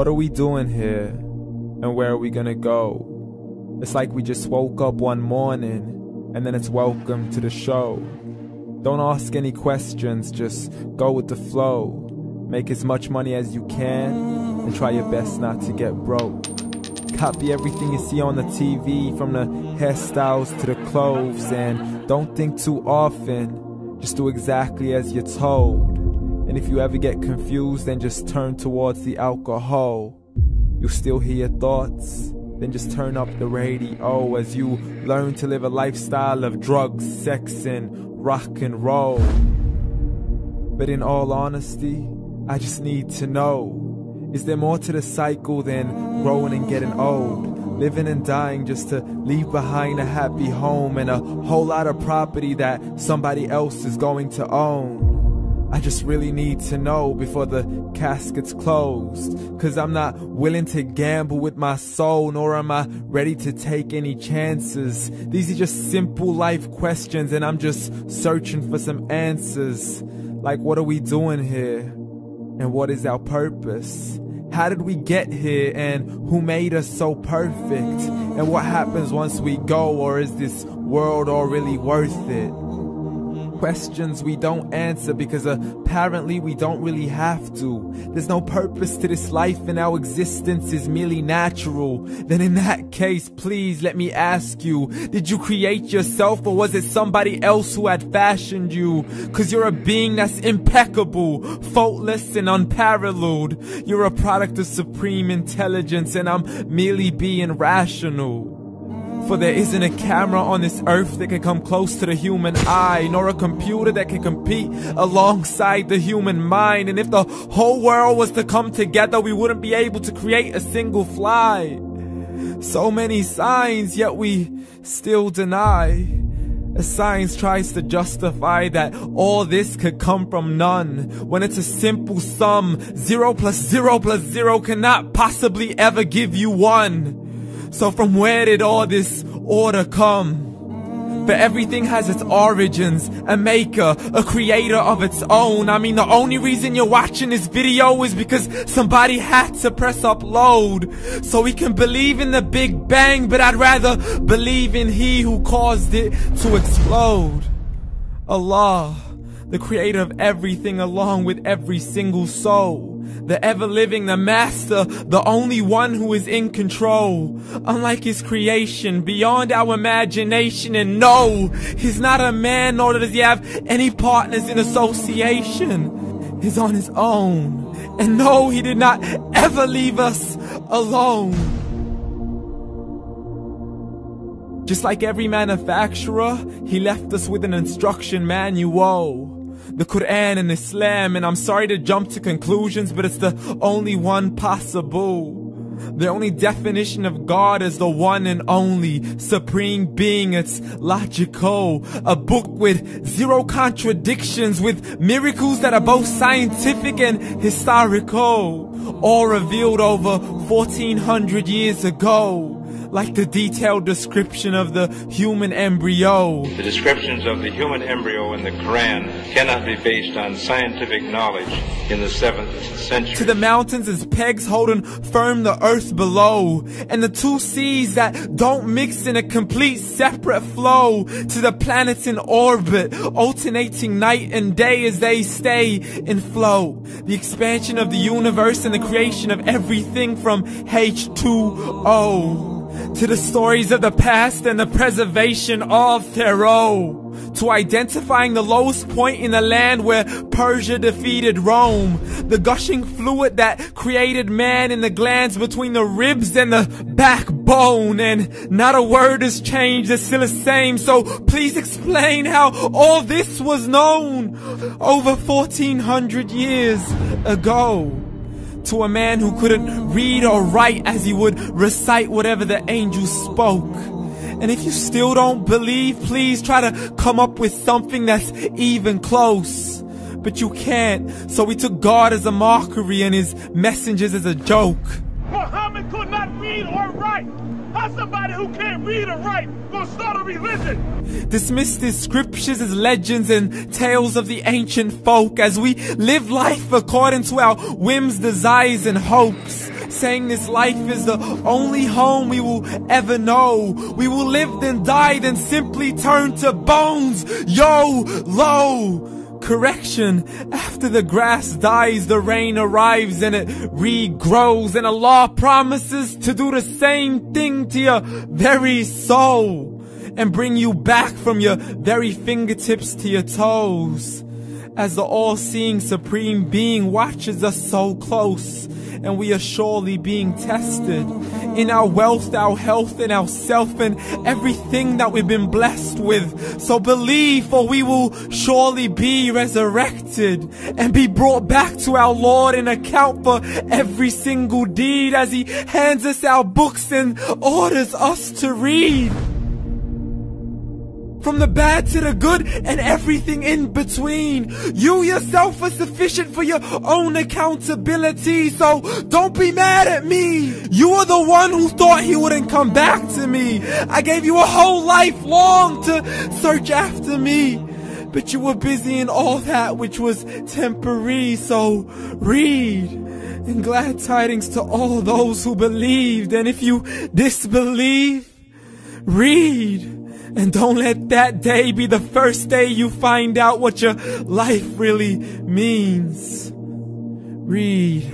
What are we doing here? And where are we gonna go? It's like we just woke up one morning, and then it's welcome to the show. Don't ask any questions, just go with the flow. Make as much money as you can, and try your best not to get broke. Copy everything you see on the TV, from the hairstyles to the clothes, and don't think too often, just do exactly as you're told. And if you ever get confused, then just turn towards the alcohol. You'll still hear your thoughts, then just turn up the radio as you learn to live a lifestyle of drugs, sex, and rock and roll. But in all honesty, I just need to know, is there more to the cycle than growing and getting old? Living and dying just to leave behind a happy home and a whole lot of property that somebody else is going to own. I just really need to know before the casket's closed, 'cause I'm not willing to gamble with my soul, nor am I ready to take any chances. These are just simple life questions, and I'm just searching for some answers. Like, what are we doing here? And what is our purpose? How did we get here, and who made us so perfect? And what happens once we go, or is this world all really worth it? Questions we don't answer because apparently we don't really have to. There's no purpose to this life and our existence is merely natural. Then in that case, please let me ask you, did you create yourself, or was it somebody else who had fashioned you? 'Cause you're a being that's impeccable, faultless and unparalleled. You're a product of supreme intelligence, and I'm merely being rational. For there isn't a camera on this earth that can come close to the human eye, nor a computer that can compete alongside the human mind. And if the whole world was to come together, we wouldn't be able to create a single fly. So many signs, yet we still deny. As science tries to justify that all this could come from none, when it's a simple sum. 0 plus 0 plus 0 cannot possibly ever give you 1. So from where did all this order come? For everything has its origins, a maker, a creator of its own. I mean, the only reason you're watching this video is because somebody had to press upload. So we can believe in the Big Bang, but I'd rather believe in He who caused it to explode. Allah, the creator of everything along with every single soul. The ever-living, the master, the only one who is in control. Unlike his creation, beyond our imagination. And no, he's not a man, nor does he have any partners in association. He's on his own. And no, he did not ever leave us alone. Just like every manufacturer, he left us with an instruction manual. The Quran and Islam, and I'm sorry to jump to conclusions, but it's the only one possible. The only definition of God is the one and only supreme being. It's logical, a book with 0 contradictions, with miracles that are both scientific and historical, all revealed over 1400 years ago. Like the detailed description of the human embryo. The descriptions of the human embryo in the Quran cannot be based on scientific knowledge in the 7th century. To the mountains as pegs holding firm the earth below, and the 2 seas that don't mix in a complete separate flow. To the planets in orbit, alternating night and day as they stay in flow. The expansion of the universe and the creation of everything from H2O. To the stories of the past and the preservation of Pharaoh. To identifying the lowest point in the land where Persia defeated Rome. The gushing fluid that created man in the glands between the ribs and the backbone. And not a word has changed, it's still the same. So please explain how all this was known over 1400 years ago. To a man who couldn't read or write, as he would recite whatever the angels spoke. And if you still don't believe, please try to come up with something that's even close. But you can't, so we took God as a mockery and his messengers as a joke. Muhammad could not read or write. How's somebody who can't read or write gonna start a religion? Dismiss these scriptures as legends and tales of the ancient folk, as we live life according to our whims, desires, and hopes. saying this life is the only home we will ever know. We will live then die, then simply turn to bones. YOLO! Correction, after the grass dies, the rain arrives and it regrows, and Allah promises to do the same thing to your very soul and bring you back from your very fingertips to your toes, as the all-seeing supreme being watches us so close, and we are surely being tested in our wealth, our health, and our self, and everything that we've been blessed with. So believe, for we will surely be resurrected and be brought back to our Lord and account for every single deed, as He hands us our books and orders us to read. From the bad to the good and everything in between. You yourself are sufficient for your own accountability, so don't be mad at me. You are the one who thought He wouldn't come back to me. I gave you a whole life long to search after me, but you were busy in all that which was temporary. So read, and glad tidings to all those who believed. And if you disbelieve, read. And don't let that day be the first day you find out what your life really means. Read.